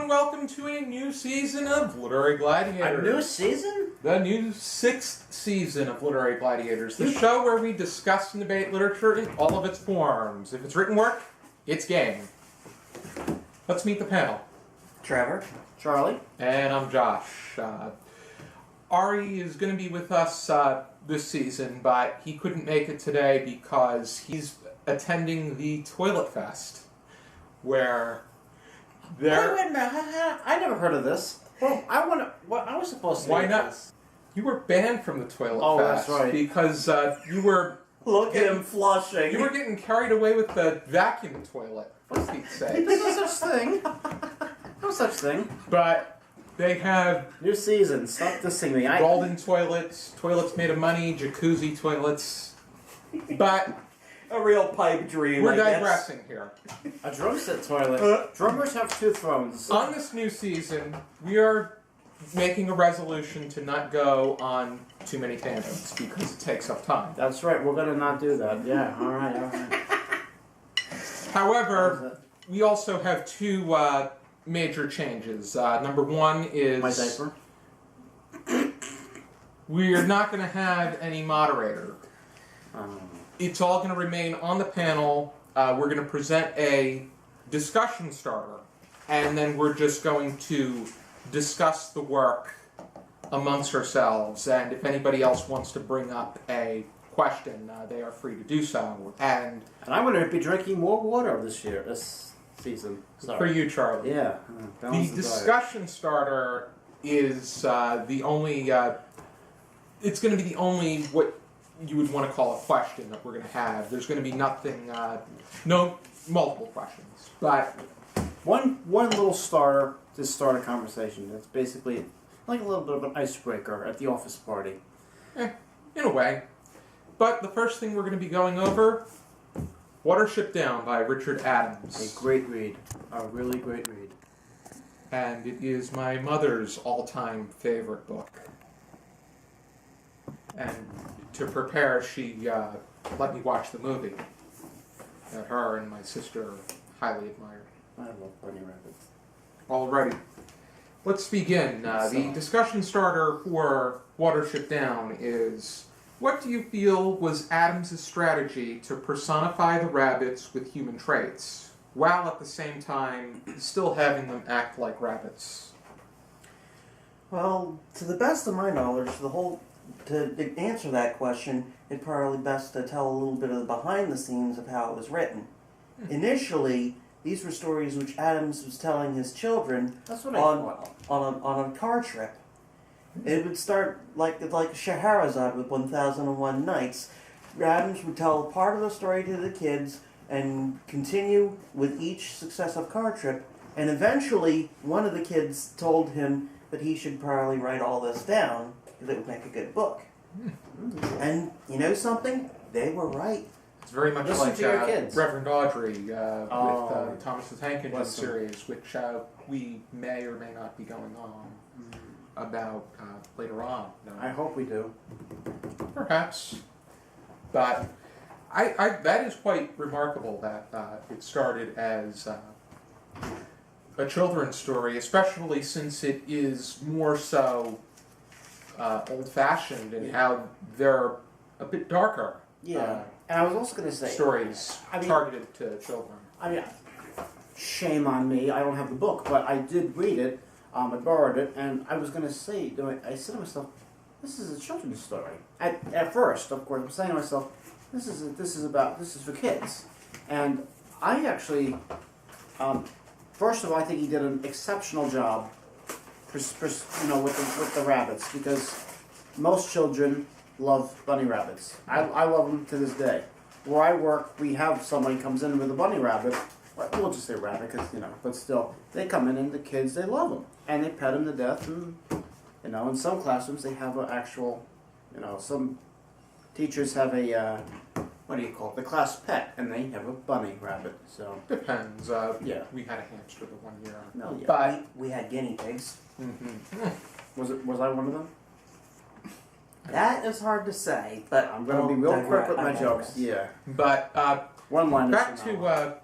and welcome to a new season of Literary Gladiators. A new season? The new 6th season of Literary Gladiators, the show where we discuss and debate literature in all of its forms. If it's written work, it's game. Let's meet the panel. Trevor. Charlie. And I'm Josh. Ari is going to be with us this season, but he couldn't make it today because he's attending the Toilet Fest, where Wait a minute. I never heard of this. Well, I was supposed to. Why not? This. You were banned from the Toilet Fest. That's right. Because you were... Look at him flushing. You were getting carried away with the vacuum toilet, for Pete's sake. There's no such thing. No such thing. But they have... New season. Stop dissing me. Golden toilets, toilets made of money, jacuzzi toilets. But... A real pipe dream, We're digressing here. A drum set toilet. Drummers have 2 thrones. On this new season, we are making a resolution to not go on too many tangents because it takes up time. That's right. We're gonna not do that. Yeah. All right. However, we also have 2 major changes. Number 1 is... My diaper? We're not going to have any moderator. It's all going to remain on the panel. We're going to present a discussion starter, and then we're just going to discuss the work amongst ourselves. And if anybody else wants to bring up a question, they are free to do so. And I'm going to be drinking more water this season. Sorry. For you, Charlie. Yeah. The discussion starter is the only... it's going to be the only... what you would want to call a question that we're going to have. There's going to be nothing, no multiple questions, but... One little starter to start a conversation. It's basically like a little bit of an icebreaker at the office party. In a way. But the first thing we're going to be going over, Watership Down by Richard Adams. A great read. A really great read. And it is my mother's all-time favorite book. And to prepare, she let me watch the movie that her and my sister highly admired. I love Bunny Rabbits. Alrighty. Let's begin. The discussion starter for Watership Down is, what do you feel was Adams' strategy to personify the rabbits with human traits, while at the same time still having them act like rabbits? Well, to the best of my knowledge, to answer that question, it's probably best to tell a little bit of the behind the scenes of how it was written. Initially, these were stories which Adams was telling his children on a car trip. It would start like Scheherazade with 1001 Nights. Adams would tell part of the story to the kids and continue with each successive car trip, and eventually one of the kids told him that he should probably write all this down, because it would make a good book. And you know something? They were right. It's very much Listen like to your kids. Reverend Audrey with the Thomas the Tank Engine Bless them. series, which we may or may not be going on about later on. No. I hope we do. Perhaps. But that is quite remarkable that it started as a children's story, especially since it is more so old-fashioned in how they're a bit darker. Yeah. And I was also going to say... Stories targeted to children. I mean, shame on me. I don't have the book, but I did read it. I borrowed it, and I was going to say, I said to myself, this is a children's story. At first, of course, I'm saying to myself, this is for kids. And I actually, first of all, I think he did an exceptional job, with the rabbits, because most children love bunny rabbits. I love them to this day. Where I work, we have somebody comes in with a bunny rabbit. We'll just say rabbit, because but still, they come in and the kids, they love them, and they pet them to death. And in some classrooms they have an actual, some teachers have a what do you call it, the class pet, and they have a bunny rabbit. So depends. Yeah, we had a hamster the one year. No, yeah. But we had guinea pigs. Mm-hmm. Was I one of them? That is hard to say, but I'm going to be real quick with my jokes. Yeah. But one line. back to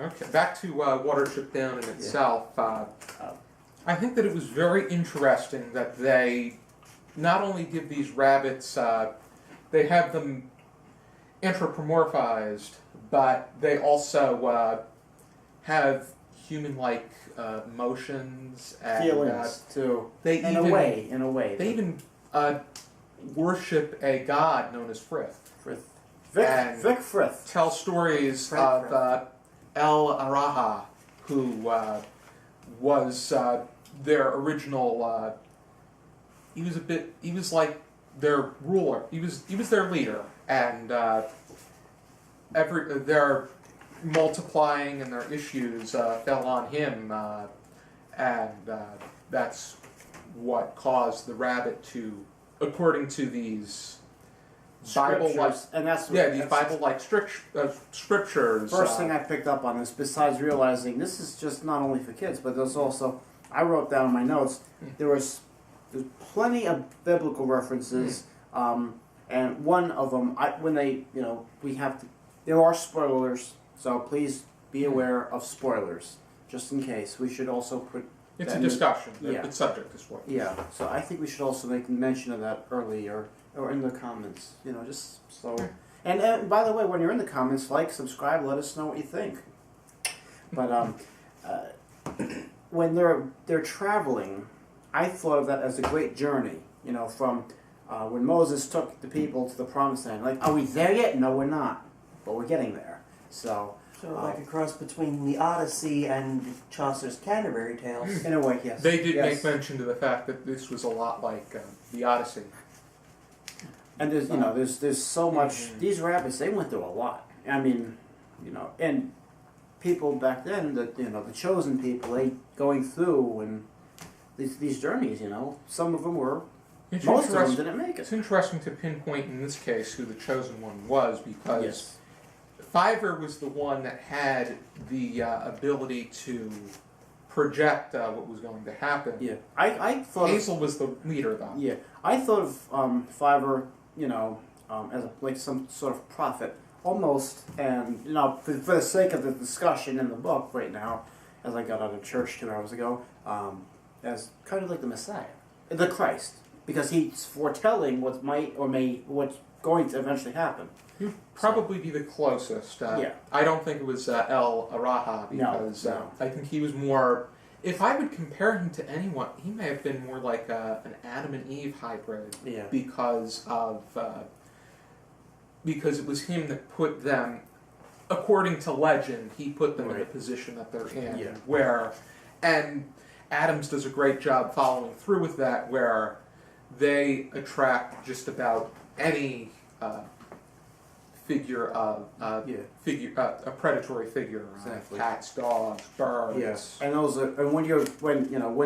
Okay, back to Watership Down in itself. I think that it was very interesting that they not only give these rabbits, they have them anthropomorphized, but they also have human-like emotions and feelings too. They In a way. They even worship a god known as Frith. Vic Frith. Tell stories of El Araha, who was their original. He was like their ruler. He was their leader, and their multiplying and their issues fell on him, and that's what caused the rabbit to, according to these Bible-like, and that's these Bible-like scriptures. First thing I picked up on this, besides realizing this is just not only for kids, but there's also, I wrote down in my notes, there's plenty of biblical references, and one of them, there are spoilers, so please be aware of spoilers, just in case. We should also put. It's a discussion. Yeah. It's subject to spoilers. Yeah, so I think we should also make mention of that early or in the comments, just so. And by the way, when you're in the comments, like, subscribe, let us know what you think. But when they're traveling, I thought of that as a great journey. From when Moses took the people to the Promised Land. Like, are we there yet? No, we're not, but we're getting there. So like a cross between the Odyssey and Chaucer's Canterbury Tales. In a way, yes. They did make mention to the fact that this was a lot like the Odyssey. And there's so much. These rabbits, they went through a lot. I mean, and people back then, the chosen people, they going through and these journeys. Some of them were. Most of them didn't make it. It's interesting to pinpoint in this case who the chosen one was, because Fiverr was the one that had the ability to project what was going to happen. Yeah, I thought Hazel was the leader, though. Yeah, I thought of Fiverr, as like some sort of prophet, almost. And for the sake of the discussion in the book right now, as I got out of church 2 hours ago, as kind of like the Messiah, the Christ, because he's foretelling what might or what's going to eventually happen. He'd probably be the closest. I don't think it was El Araha, because no. I think he was more. If I would compare him to anyone, he may have been more like an Adam and Eve hybrid. Yeah. Because it was him that put them, according to legend, he put them in the position that they're in. Yeah. And Adams does a great job following through with that, where they attract just about any figure of a predatory figure. Exactly. Cats, dogs, birds. Yes. And those are, and when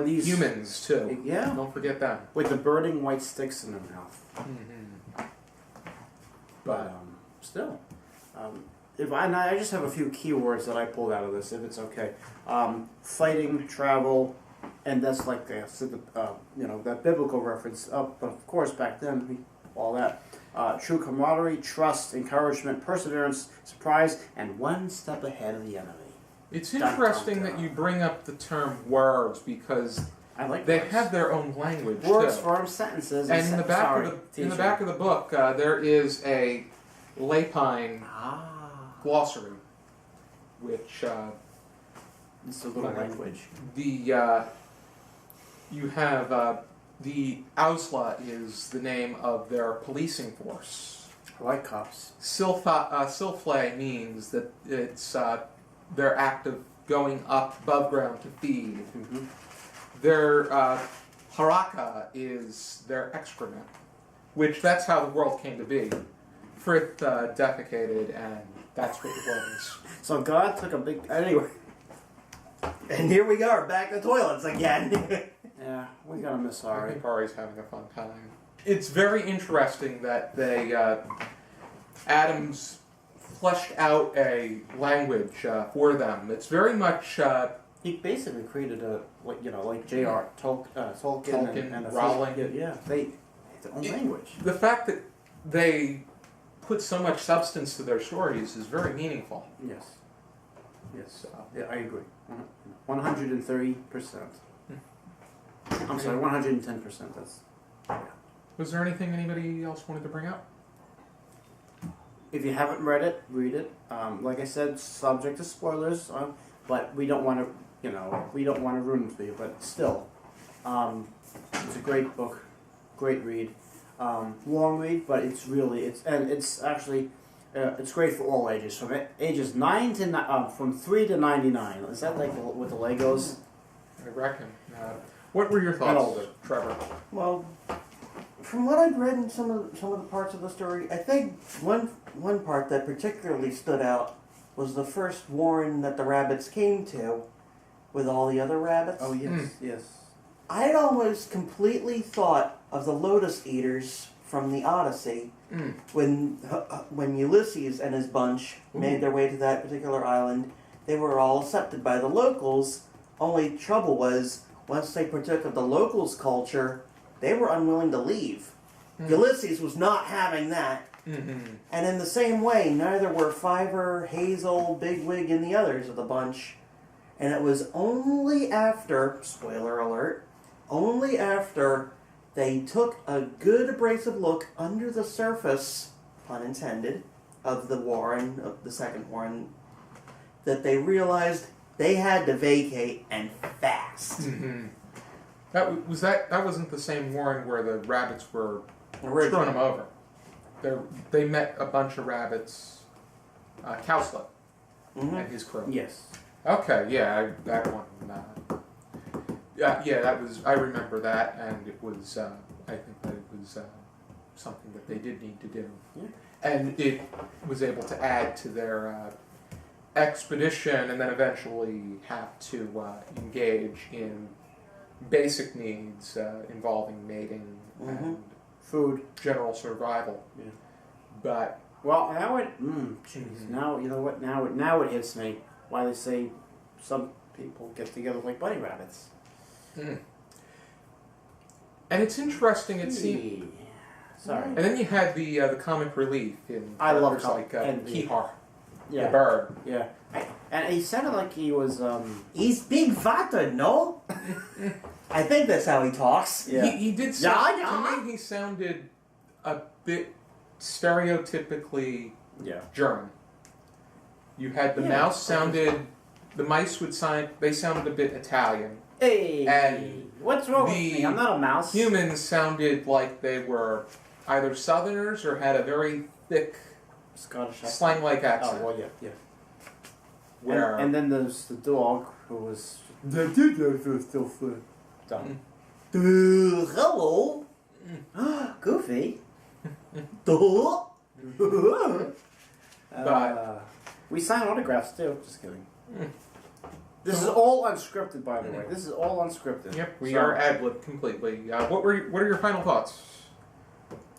these humans too. Yeah. Don't forget that. With the burning white sticks in their mouth. Mm-hmm. But still, I just have a few keywords that I pulled out of this, if it's okay. Fighting, travel, and that's like that biblical reference. But of course, back then, all that. True camaraderie, trust, encouragement, perseverance, surprise, and one step ahead of the enemy. It's interesting that you bring up the term words, because I like they words. have their own language Words too. form sentences. And in the back of the book, there is a Lapine glossary, which it's a little language. You have the Ausla is the name of their policing force. I like cops. Silfle means that it's their act of going up above ground to feed. Mm-hmm. Their haraka is their excrement, which that's how the world came to be. Frith defecated, and that's what the world is. So God took a big... Anyway. And here we are, back to toilets again. Yeah, we gotta miss Ari. I think Ari's having a fun time. It's very interesting that they Adams fleshed out a language for them. It's very much he basically created like J.R. Tolkien and Rowling. They their own language. The fact that they put so much substance to their stories is very meaningful. Yes. Yes. Yeah, I agree. 130%. I'm sorry, 110%. That's. Was there anything anybody else wanted to bring up? If you haven't read it, read it. Like I said, subject to spoilers, but we don't want to, we don't want to ruin it for you. But still, it's a great book, great read, long read, but it's actually it's great for all ages, from ages 9 to from 3 to 99. Is that like with the Legos? I reckon. What were your And thoughts, older. Trevor? Well, from what I've read in some of the parts of the story, I think one part that particularly stood out was the first warren that the rabbits came to with all the other rabbits. Oh yes, yes. I'd almost completely thought of the Lotus Eaters from the Odyssey when Ulysses and his bunch made their way to that particular island. They were all accepted by the locals. Only trouble was, once they partook of the locals' culture, they were unwilling to leave. Ulysses was not having that. And in the same way, neither were Fiver, Hazel, Bigwig, and the others of the bunch. And it was only after, spoiler alert, only after they took a good abrasive look under the surface, pun intended, of the second warren, that they realized they had to vacate and fast. That wasn't the same warren where the rabbits were Originally. screwing them over. They met a bunch of rabbits, Cowslip and his crew. Yes. Okay, yeah, that one. That was. I remember that, and it was. I think that it was something that they did need to do, and it was able to add to their expedition, and then eventually have to engage in basic needs involving mating and food, general survival. Yeah. But well, now it. Now you know what? Now it hits me why they say some people get together like bunny rabbits. And it's interesting. It seemed. Sorry. And then you had the comic relief in I love characters like Kihar, the Yeah. bird. Yeah. And he sounded like he was. He's big vater, no? I think that's how he talks. Yeah. He did sound, Yeah. to me he sounded a bit stereotypically German. You had the mouse sounded, the mice they sounded a bit Italian. Hey. And what's wrong with me? I'm not a mouse. Humans sounded like they were either Southerners or had a very thick Scottish accent. slang-like accent. Oh well, yeah. Where And then there's the dog who was still dumb. Hello. Goofy. We sign autographs too. Just kidding. This is all unscripted, by the way. This is all unscripted. Yep, we are ad-lib completely. What are your final thoughts,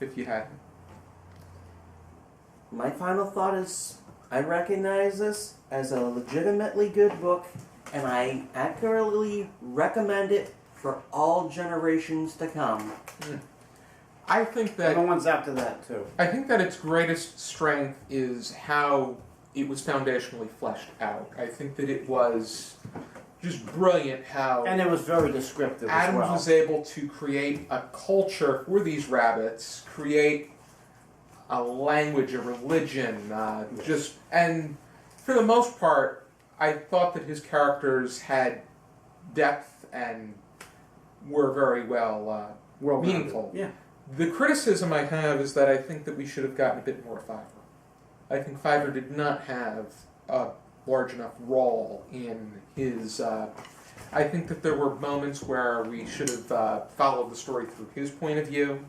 if you had? My final thought is, I recognize this as a legitimately good book, and I accurately recommend it for all generations to come. I think that And the ones after that too. I think that its greatest strength is how it was foundationally fleshed out. I think that it was just brilliant how And it was very descriptive as Adams well. was able to create a culture for these rabbits, create a language, a religion, and for the most part, I thought that his characters had depth and were very well meaningful. Yeah. The criticism I have is that I think that we should have gotten a bit more Fiver. I think Fiver did not have a large enough role in his. I think that there were moments where we should have followed the story through his point of view,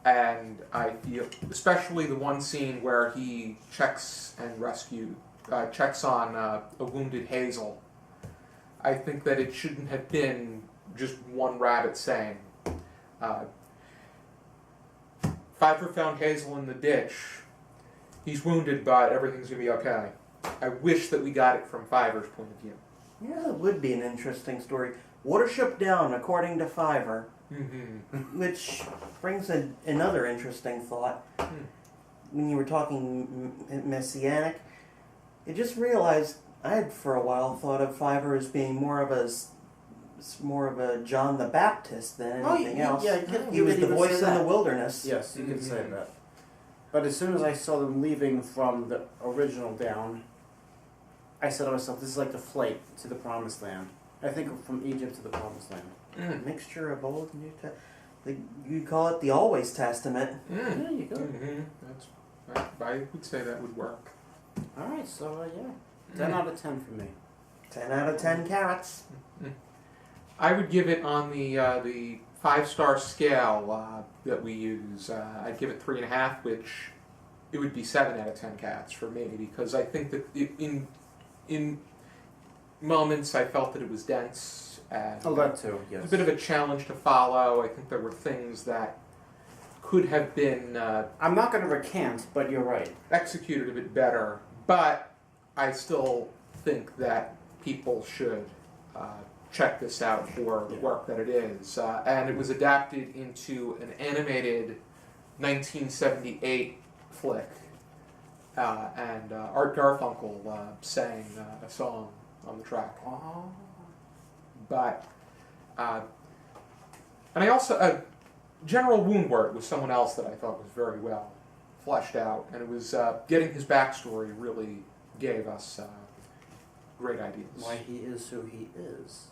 and I feel, especially the one scene where he checks on a wounded Hazel. I think that it shouldn't have been just one rabbit saying. Fiver found Hazel in the ditch. He's wounded, but everything's going to be okay. I wish that we got it from Fiver's point of view. Yeah, it would be an interesting story. Watership Down, according to Fiver, which brings another interesting thought. When you were talking messianic, I just realized I had for a while thought of Fiverr as being more of a John the Baptist than anything else. Yeah, He was the voice in the wilderness. Yes, you can say that. But as soon as I saw them leaving from the original Down, I said to myself, this is like the flight to the Promised Land. I think from Egypt to the Promised Land. Mixture of Old and New Testament. You call it the Always Testament. There you go. I would say that would work. Alright, so yeah. 10 out of 10 for me. 10 out of 10 carrots. I would give it on the 5-star scale that we use. I'd give it 3.5, which it would be 7 out of 10 cats for me, because I think that in moments I felt that it was dense. And that too, yes. It was a bit of a challenge to follow. I think there were things that could have been I'm not going to recant, but you're right. executed a bit better, but I still think that people should check this out for the work that it is. And it was adapted into an animated 1978 flick, and Art Garfunkel sang a song on the track. Oh. But, and I also, General Woundwort was someone else that I thought was very well fleshed out, and it was getting his backstory really gave us great ideas. Why he is who he is.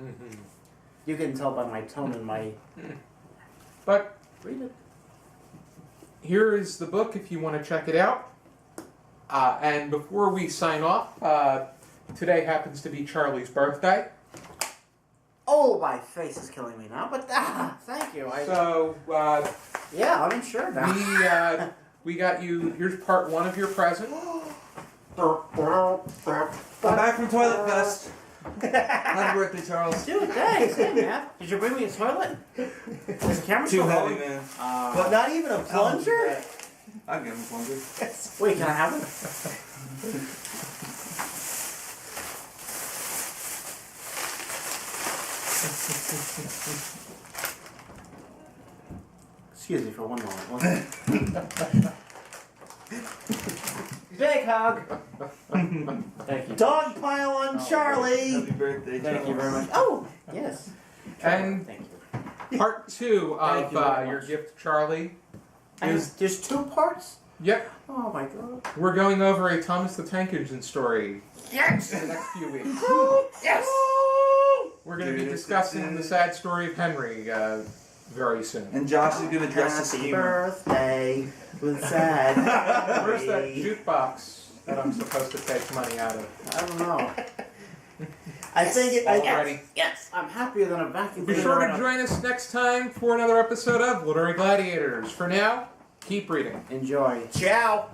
Mm-hmm. You can tell by my tone and my... But Read it. here is the book if you want to check it out. And before we sign off, today happens to be Charlie's birthday. Oh, my face is killing me now, but thank you. So, yeah, I'm insured now. we got you, here's part 1 of your present. I'm back from Toilet Fest. Happy birthday, Charles. Dude, thanks. Hey, man. Did you bring me a toilet? Is the camera Too still heavy, rolling? man. But not even a plunger? I'll give him a plunger. Wait, can I have it? Excuse me for one moment. Big hug. Thank you. Dog pile on Charlie! Happy birthday, Charles. Thank you very much. Oh, yes. And Thank you. part 2 Thank of you very your much. gift to Charlie is, There's 2 parts? yep, Oh my god. we're going over a Thomas the Tank Engine story Yes! in the next few weeks. Yes! We're going to be discussing the sad story of Henry very soon. And Josh is going to dress the Happy schemer. birthday with sad. Where's that jukebox that I'm supposed to take money out of? I don't know. I think it. Alrighty. Yes! I'm happier than a vacuum Be sure to join us next time for another episode of Literary Gladiators. For now, keep reading. Enjoy. Ciao!